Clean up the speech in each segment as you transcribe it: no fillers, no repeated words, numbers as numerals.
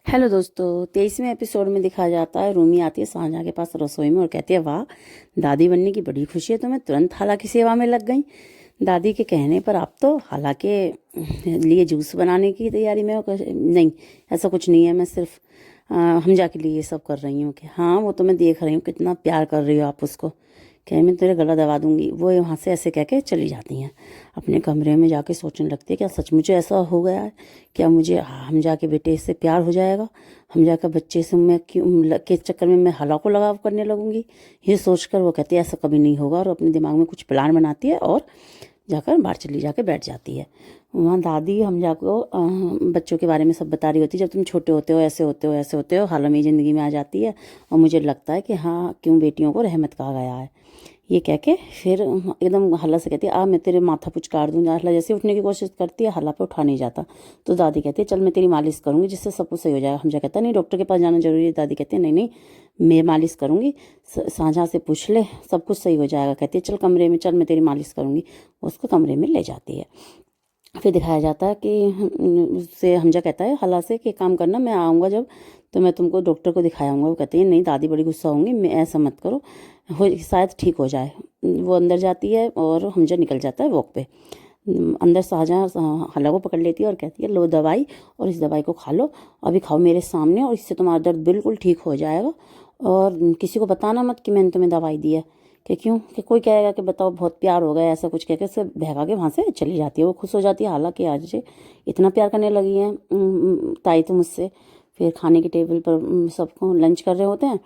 Hello दोस्तों, 23वें episode में दिखाया जाता है रूमी आती है शाहजहाँ के पास रसोई में और कहती है, वाह दादी बनने की बड़ी खुशी है तुम्हें, तुरंत हाला की सेवा में लग गई। दादी के कहने पर आप तो हाला के लिए जूस बनाने की तैयारी में हो। नहीं, ऐसा कुछ नहीं है, मैं सिर्फ हमजा के लिए ये सब कर रही हूँ। कि हाँ, वो तो मैं देख रही हूँ कितना प्यार कर रही हो आप उसको। कह मैं तेरे गला दबा दूंगी। वो वहाँ से ऐसे कह के चली जाती हैं। अपने कमरे में जाके सोचने लगती है, क्या सचमुच ऐसा हो गया है? क्या मुझे हमजा के बेटे से प्यार हो जाएगा? हमजा का बच्चे से मैं क्यों के चक्कर में मैं हाला को लगाव करने लगूंगी? ये सोचकर वो कहती है ऐसा कभी नहीं होगा, और अपने दिमाग में कुछ प्लान बनाती है और जाकर बाहर चली जाके बैठ जाती है। वहाँ दादी हमजा को बच्चों के बारे में सब बता रही होती है, जब तुम छोटे होते हो ऐसे होते हो ऐसे होते हो, हाला मेरी ज़िंदगी में आ जाती है और मुझे लगता है कि हाँ, क्यों बेटियों को रहमत कहा गया है। ये कह के फिर एकदम हाला से कहती है, आ मैं तेरे माथा पुचकार दूंगा। हाला जैसे उठने की कोशिश करती है, हाला पे उठा नहीं जाता। तो दादी कहती है, चल मैं तेरी मालिश करूंगी जिससे सब कुछ सही हो जाएगा। हमजा कहता है, नहीं डॉक्टर के पास जाना जरूरी है। दादी कहती है, नहीं नहीं, मैं मालिश करूंगी, साझा से पूछ ले, सब कुछ सही हो जाएगा। कहती है, चल कमरे में चल, मैं तेरी मालिश करूंगी। उसको कमरे में ले जाती है। फिर दिखाया जाता है कि उससे हमजा कहता है हाला से कि काम करना, मैं आऊँगा जब तो मैं तुमको डॉक्टर को दिखाऊंगा। वो कहती है, नहीं दादी बड़ी गुस्सा होंगी, मैं ऐसा मत करो, हो शायद ठीक हो जाए। वो अंदर जाती है और हमजा निकल जाता है वॉक पे। अंदर शाहजहाँ हाला को पकड़ लेती है और कहती है, लो दवाई, और इस दवाई को खा लो, अभी खाओ मेरे सामने, और इससे तुम्हारा दर्द बिल्कुल ठीक हो जाएगा। और किसी को बताना मत कि मैंने तुम्हें दवाई दी है। कि क्यों? कि कोई कहेगा कि बताओ बहुत प्यार हो गया, ऐसा कुछ कहकर उसे भगा के वहाँ से चली जाती है। वो खुश हो जाती है, हालांकि आज से इतना प्यार करने लगी है ताई तो मुझसे। फिर खाने की टेबल पर सबको लंच कर रहे होते हैं,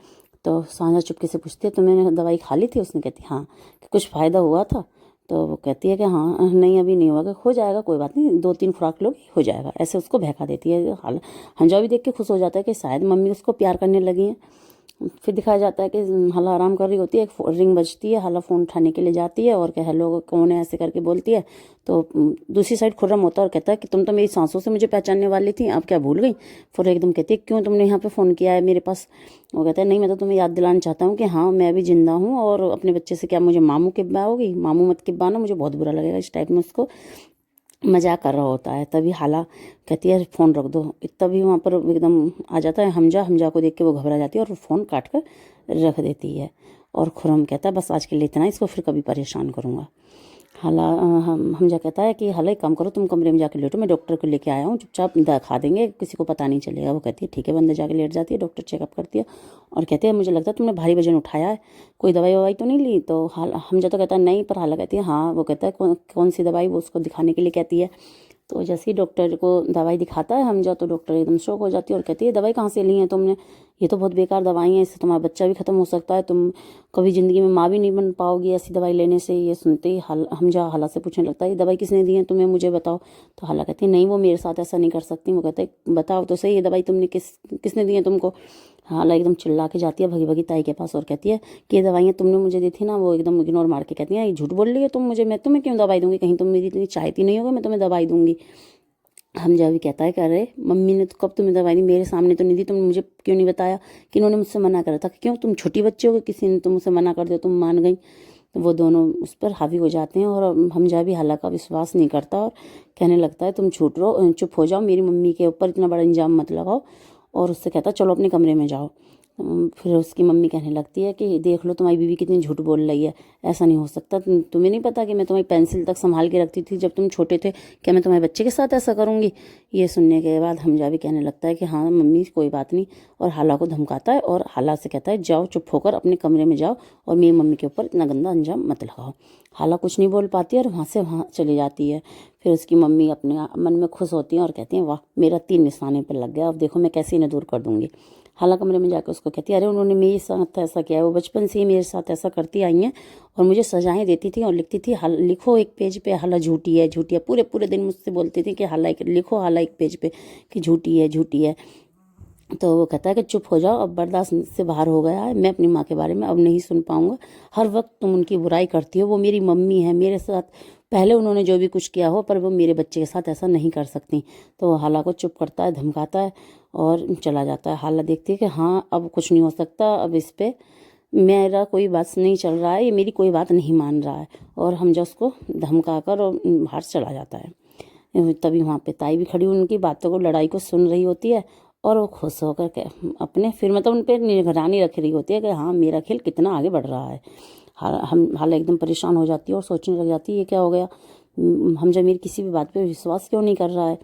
तो साझा चुपके से पूछती है, तुम्हें दवाई खा ली थी? उसने कहती हाँ। कि कुछ फ़ायदा हुआ था? तो वो कहती है कि हाँ, नहीं अभी नहीं हुआ। कि हो जाएगा, कोई बात नहीं, 2-3 खुराक लोग हो जाएगा। ऐसे उसको बहका देती है। हाल हंजा भी देख के खुश हो जाता है कि शायद मम्मी उसको प्यार करने लगी हैं। फिर दिखाया जाता है कि हाला आराम कर रही होती है, एक रिंग बजती है, हाला फ़ोन उठाने के लिए जाती है और क्या हेलो कौन है ऐसे करके बोलती है। तो दूसरी साइड खुर्रम होता है और कहता है कि तुम तो मेरी सांसों से मुझे पहचानने वाली थी, अब क्या भूल गई? फिर एकदम कहती है, क्यों तुमने यहाँ पे फ़ोन किया है मेरे पास? वो कहता है, नहीं मैं तो तुम्हें याद दिलाना चाहता हूँ कि हाँ मैं भी जिंदा हूँ, और अपने बच्चे से क्या मुझे मामू किब्बाओगी? मामू मत किब्बाना, मुझे बहुत बुरा लगेगा। इस टाइप में उसको मजाक कर रहा होता है। तभी हाला कहती है, फ़ोन रख दो। तभी वहाँ पर एकदम आ जाता है हमजा। हमजा को देख के वो घबरा जाती है और फ़ोन काट कर रख देती है। और खुर्रम कहता है, बस आज के लिए इतना, इसको फिर कभी परेशान करूँगा। हाला हमजा कहता है कि हाला एक काम करो, तुम कमरे में जाके लेटो, मैं डॉक्टर को लेके आया हूँ, चुपचाप दिखा देंगे, किसी को पता नहीं चलेगा। वो कहती है, ठीक है। बंदर जाके लेट जाती है, डॉक्टर चेकअप करती है और कहती है, मुझे लगता है तुमने भारी वजन उठाया है, कोई दवाई ववाई तो नहीं ली? तो हमजा तो कहता है नहीं, पर हाला कहती है हाँ। वो कहता है, कौन सी दवाई? वो उसको दिखाने के लिए कहती है। तो जैसे ही डॉक्टर को दवाई दिखाता है हमजा, तो डॉक्टर एकदम शॉक हो जाती है और कहती है, दवाई कहाँ से ली है तुमने? ये तो बहुत बेकार दवाई है, इससे तुम्हारा बच्चा भी ख़त्म हो सकता है, तुम कभी ज़िंदगी में माँ भी नहीं बन पाओगी ऐसी दवाई लेने से। ये सुनते ही हमजा हाला से पूछने लगता है, ये दवाई किसने दी है तुम्हें, मुझे बताओ। तो हाला कहती है, नहीं वो मेरे साथ ऐसा नहीं कर सकती। वो कहते हैं, बताओ तो सही, ये दवाई तुमने किसने दी है तुमको? हाला एकदम चिल्ला के जाती है भगी भगी ताई के पास और कहती है कि ये दवाइयाँ तुमने मुझे दी थी ना। वो एकदम इग्नोर मार के कहती है, ये झूठ बोल रही है तुम मुझे, मैं तुम्हें क्यों दवाई दूंगी? कहीं तुम मेरी इतनी चाहती नहीं होगी मैं तुम्हें दवाई दूंगी। हमजा भी कहता है कि अरे मम्मी ने तो कब तुम्हें दवाई दी, मेरे सामने तो नहीं दी, तुमने मुझे क्यों नहीं बताया? कि इन्होंने मुझसे मना करा था। क्यों, तुम छोटी बच्ची हो, किसी ने तुमसे मना कर दिया, तुम मान गई? तो वो दोनों उस पर हावी हो जाते हैं और हमजा भी हाला का विश्वास नहीं करता और कहने लगता है, तुम चुप हो जाओ, मेरी मम्मी के ऊपर इतना बड़ा इल्ज़ाम मत लगाओ। और उससे कहता है, चलो अपने कमरे में जाओ। फिर उसकी मम्मी कहने लगती है कि देख लो तुम्हारी बीवी कितनी झूठ बोल रही है, ऐसा नहीं हो सकता, तुम्हें नहीं पता कि मैं तुम्हारी पेंसिल तक संभाल के रखती थी जब तुम छोटे थे? क्या मैं तुम्हारे बच्चे के साथ ऐसा करूँगी? ये सुनने के बाद हमजा भी कहने लगता है कि हाँ मम्मी कोई बात नहीं, और हाला को धमकाता है और हाला से कहता है, जाओ चुप होकर अपने कमरे में जाओ और मेरी मम्मी के ऊपर इतना गंदा अंजाम मत लगाओ। हाला कुछ नहीं बोल पाती है और वहाँ से वहाँ चली जाती है। फिर उसकी मम्मी अपने मन में खुश होती हैं और कहती हैं, वाह मेरा 3 निशाने पर लग गया, अब देखो मैं कैसे इन्हें दूर कर दूंगी। हाला कमरे में जाकर उसको कहती है, अरे उन्होंने मेरे साथ ऐसा किया है, वो बचपन से ही मेरे साथ ऐसा करती आई हैं और मुझे सजाएं देती थी और लिखती थी, लिखो एक पेज पे हाला झूठी है झूठी है। पूरे पूरे दिन मुझसे बोलती थी कि हाला लिखो, हाला एक पेज पे कि झूठी है झूठी है। तो वो कहता है कि चुप हो जाओ, अब बर्दाश्त से बाहर हो गया है, मैं अपनी माँ के बारे में अब नहीं सुन पाऊँगा, हर वक्त तुम उनकी बुराई करती हो, वो मेरी मम्मी है, मेरे साथ पहले उन्होंने जो भी कुछ किया हो, पर वो मेरे बच्चे के साथ ऐसा नहीं कर सकती। तो वो हाला को चुप करता है, धमकाता है और चला जाता है। हाला देखती है कि हाँ अब कुछ नहीं हो सकता, अब इस पर मेरा कोई बात नहीं चल रहा है, ये मेरी कोई बात नहीं मान रहा है, और हमजा उसको धमका कर और बाहर चला जाता है। तभी वहाँ पे ताई भी खड़ी उनकी बातों को, लड़ाई को सुन रही होती है और वो खुश होकर के अपने फिर मतलब उन पर निगरानी रख रही होती है कि हाँ मेरा खेल कितना आगे बढ़ रहा है। हाल एकदम परेशान हो जाती है और सोचने लग जाती है ये क्या हो गया, हम जमीर किसी भी बात पे विश्वास क्यों नहीं कर रहा है।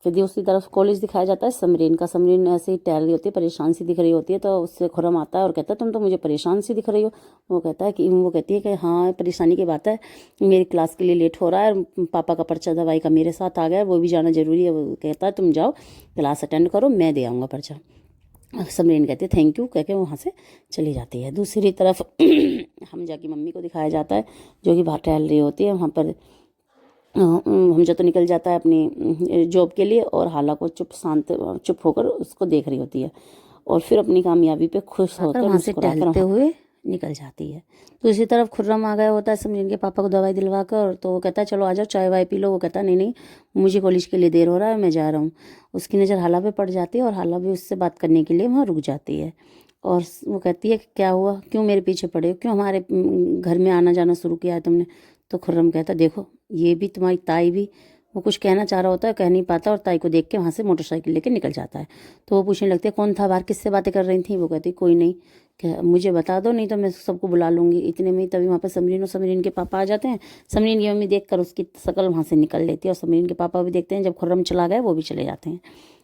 फिर दूसरी तरफ कॉलेज दिखाया जाता है समरीन का। समरीन ऐसे ही टहल रही होती है, परेशान सी दिख रही होती है, तो उससे खुर्रम आता है और कहता है तुम तो मुझे परेशान सी दिख रही हो। वो कहती है कि हाँ परेशानी की बात है, मेरी क्लास के लिए लेट हो रहा है, पापा का पर्चा दवाई का मेरे साथ आ गया है, वो भी जाना जरूरी है। वो कहता है तुम जाओ क्लास अटेंड करो, मैं दे आऊँगा पर्चा। समरीन कहती है थैंक यू कह के वहाँ से चली जाती है। दूसरी तरफ हमजा की मम्मी को दिखाया जाता है जो कि बाहर टहल रही होती है। वहाँ पर हमजा तो निकल जाता है अपनी जॉब के लिए और हाला को चुप होकर उसको देख रही होती है और फिर अपनी कामयाबी पे खुश होकर वहाँ से टहलते हुए निकल जाती है। दूसरी तरफ खुर्रम आ गया होता है समरीन के पापा को दवाई दिलवा कर, तो वो कहता है चलो आ जाओ चाय वाय पी लो। वो कहता नहीं नहीं मुझे कॉलेज के लिए देर हो रहा है, मैं जा रहा हूँ। उसकी नज़र हाला पे पड़ जाती है और हाला भी उससे बात करने के लिए वहाँ रुक जाती है और वो कहती है कि क्या हुआ, क्यों मेरे पीछे पड़े हो, क्यों हमारे घर में आना जाना शुरू किया है तुमने। तो खुर्रम कहता देखो ये भी तुम्हारी ताई भी, वो कुछ कहना चाह रहा होता है कह नहीं पाता और ताई को देख के वहाँ से मोटरसाइकिल लेके निकल जाता है। तो वो पूछने लगती है कौन था बाहर, किससे बातें कर रही थी। वो कहती कोई नहीं, क्या मुझे बता दो नहीं तो मैं सबको बुला लूँगी। इतने में तभी वहाँ पर समरीन और समरीन के पापा आ जाते हैं। समरीन की मम्मी देख कर उसकी शकल वहाँ से निकल लेती है और समरीन के पापा भी देखते हैं जब खुर्रम चला गया वो भी चले जाते हैं।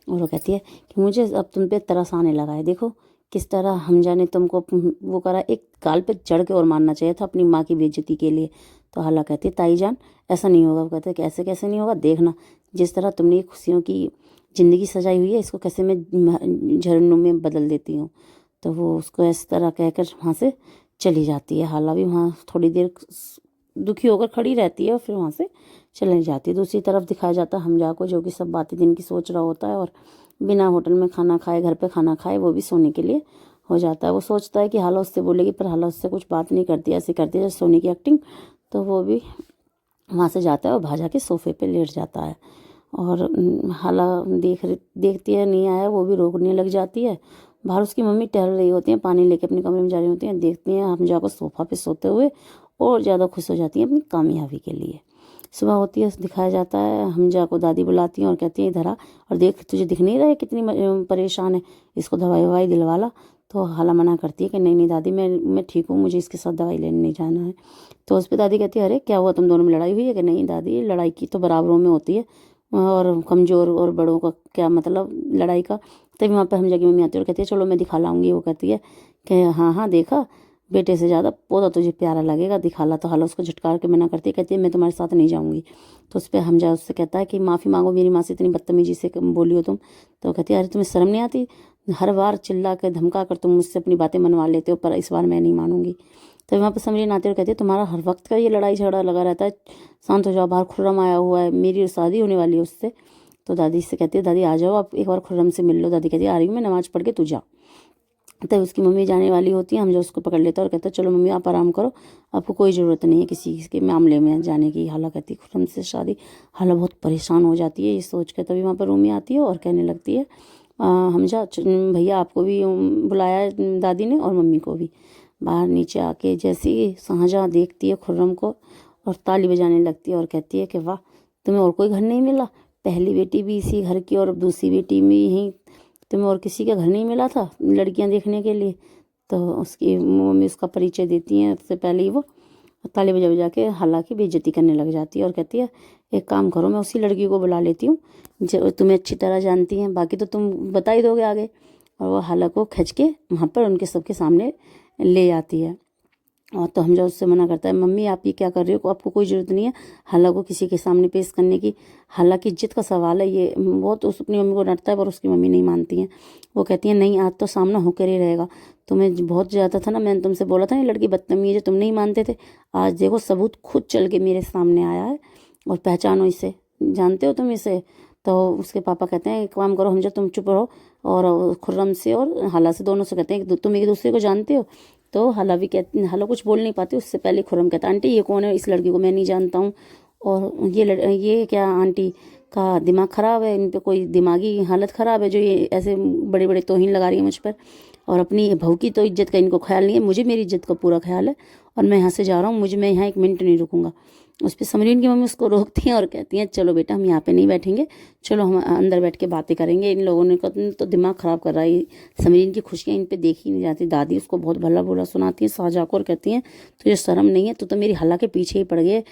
और वो कहती है कि मुझे अब तुम पे तरस आने लगा है, देखो किस तरह हमजा ने तुमको वो करा, एक गाल पे चढ़ के और मारना चाहिए था अपनी माँ की बेइज्जती के लिए। तो हाला कहती है ताई जान ऐसा नहीं होगा। वो कहते हैं कैसे कैसे नहीं होगा, देखना जिस तरह तुमने खुशियों की ज़िंदगी सजाई हुई है इसको कैसे मैं झरनों में बदल देती हूँ। तो वो उसको इस तरह कहकर वहाँ से चली जाती है। हाला भी वहाँ थोड़ी देर दुखी होकर खड़ी रहती है और फिर वहाँ से चली जाती है। दूसरी तरफ दिखाया जाता है हमजा को जो कि सब बातें दिन की सोच रहा होता है और बिना होटल में खाना खाए घर पे खाना खाए वो भी सोने के लिए हो जाता है। वो सोचता है कि हाला उससे बोलेगी पर हाला उससे कुछ बात नहीं करती, ऐसे करती है जैसे सोने की एक्टिंग। तो वो भी वहाँ से जाता है और भाजा के सोफे पे लेट जाता है और हाला देखती है नहीं आया, वो भी रोकने लग जाती है। बाहर उसकी मम्मी टहल रही होती हैं, पानी लेके अपने कमरे में जा रही होती हैं, देखती हैं हमजा को सोफा पे सोते हुए और ज़्यादा खुश हो जाती हैं अपनी कामयाबी के लिए। सुबह होती है दिखाया जाता है हमजा को दादी बुलाती हैं और कहती हैं इधर आ और देख तुझे दिख नहीं रहा है कितनी परेशान है, इसको दवाई ववाई दिलवा ला। तो हाला मना करती है कि नहीं नहीं दादी मैं ठीक हूँ, मुझे इसके साथ दवाई लेने नहीं जाना है। तो उस पर दादी कहती है अरे क्या हुआ, तुम दोनों में लड़ाई हुई है कि नहीं दादी, लड़ाई की तो बराबरों में होती है और कमज़ोर और बड़ों का क्या मतलब लड़ाई का। तभी वहाँ पर हमजा की मम्मी आती है और कहती है चलो मैं दिखा लाऊंगी। वो कहती है कि हाँ हाँ देखा, बेटे से ज़्यादा पोता तुझे प्यारा लगेगा, दिखा ला। तो हाला उसको झटकार के मना करती है, कहती है मैं तुम्हारे साथ नहीं जाऊँगी। तो उस पर हमजा उससे कहता है कि माफ़ी मांगो मेरी माँ से इतनी बदतमीजी से बोली हो तुम। तो कहती है अरे तुम्हें शर्म नहीं आती, हर बार चिल्ला कर धमका कर तुम मुझसे अपनी बातें मनवा लेते हो पर इस बार मैं नहीं मानूंगी। तो वहाँ पर समरीन आते और कहती है तुम्हारा हर वक्त का ये लड़ाई झगड़ा लगा रहता है, शांत हो जाओ, बाहर खुर्रम आया हुआ है, मेरी शादी होने वाली है उससे। तो दादी से कहती है दादी आ जाओ आप एक बार खुर्रम से मिल लो। दादी कहती है आ रही हूँ मैं, नमाज़ पढ़ के तू जा। तब उसकी मम्मी जाने वाली होती है, हमजा उसको पकड़ लेता है और कहता है चलो मम्मी आप आराम करो, आपको कोई ज़रूरत नहीं है किसी के मामले में जाने की। हाला कहती है खुर्रम से शादी। हाला बहुत परेशान हो जाती है ये सोच कर। तभी वहाँ पर रूमी आती है और कहने लगती है हमजा भैया आपको भी बुलाया है दादी ने और मम्मी को भी। बाहर नीचे आके जैसे ही शाहजहाँ देखती है खुर्रम को और ताली बजाने लगती है और कहती है कि वाह तुम्हें और कोई घर नहीं मिला, पहली बेटी भी इसी घर की और दूसरी बेटी भी यहीं, तुम्हें और किसी का घर नहीं मिला था लड़कियां देखने के लिए। तो उसकी मम्मी उसका परिचय देती हैं, उससे पहले ही वो ताली बजा बजा के हाला की बेइज्जती करने लग जाती है और कहती है एक काम करो मैं उसी लड़की को बुला लेती हूँ जो तुम्हें अच्छी तरह जानती हैं, बाकी तो तुम बता ही दोगे आगे। और वो हाला को खींच के वहाँ पर उनके सबके सामने ले आती है। और तो हमजा उससे मना करता है मम्मी आप ये क्या कर रही हो, आपको कोई ज़रूरत नहीं है हाला को किसी के सामने पेश करने की, हाला की इज्जत का सवाल है ये। बहुत उस अपनी मम्मी को डांटता है पर उसकी मम्मी नहीं मानती हैं। वो कहती है नहीं आज तो सामना होकर ही रहेगा, तुम्हें बहुत ज़्यादा था ना, मैंने तुमसे बोला था ये लड़की बदतमीज है, तुम नहीं मानते थे, आज देखो सबूत खुद चल के मेरे सामने आया है और पहचानो इसे, जानते हो तुम इसे। तो उसके पापा कहते हैं एक काम करो हमजा तुम चुप रहो और खुर्रम से और हाला से दोनों से कहते हैं तुम एक दूसरे को जानते हो। तो हाला भी कहती, हाला कुछ बोल नहीं पाती, उससे पहले खुर्रम कहता आंटी ये कौन है, इस लड़की को मैं नहीं जानता हूँ और ये क्या आंटी का दिमाग ख़राब है, इन पे कोई दिमागी हालत ख़राब है जो ये ऐसे बड़े बड़े तौहीन लगा रही है मुझ पर, और अपनी बहू की तो इज्जत का इनको ख्याल नहीं है, मुझे मेरी इज्जत का पूरा ख्याल है और मैं यहाँ से जा रहा हूँ, मैं यहाँ एक मिनट नहीं रुकूंगा। उस पर समरीन की मम्मी उसको रोकती हैं और कहती हैं चलो बेटा हम यहाँ पे नहीं बैठेंगे, चलो हम अंदर बैठ के बातें करेंगे, इन लोगों ने तो दिमाग ख़राब कर रहा है, समरीन की खुशियाँ इन पे देखी नहीं जाती। दादी उसको बहुत भला बुरा सुनाती है शाहजहाँ को और कहती हैं तुझे शर्म नहीं है, तू तो मेरी हला के पीछे ही पड़ गए,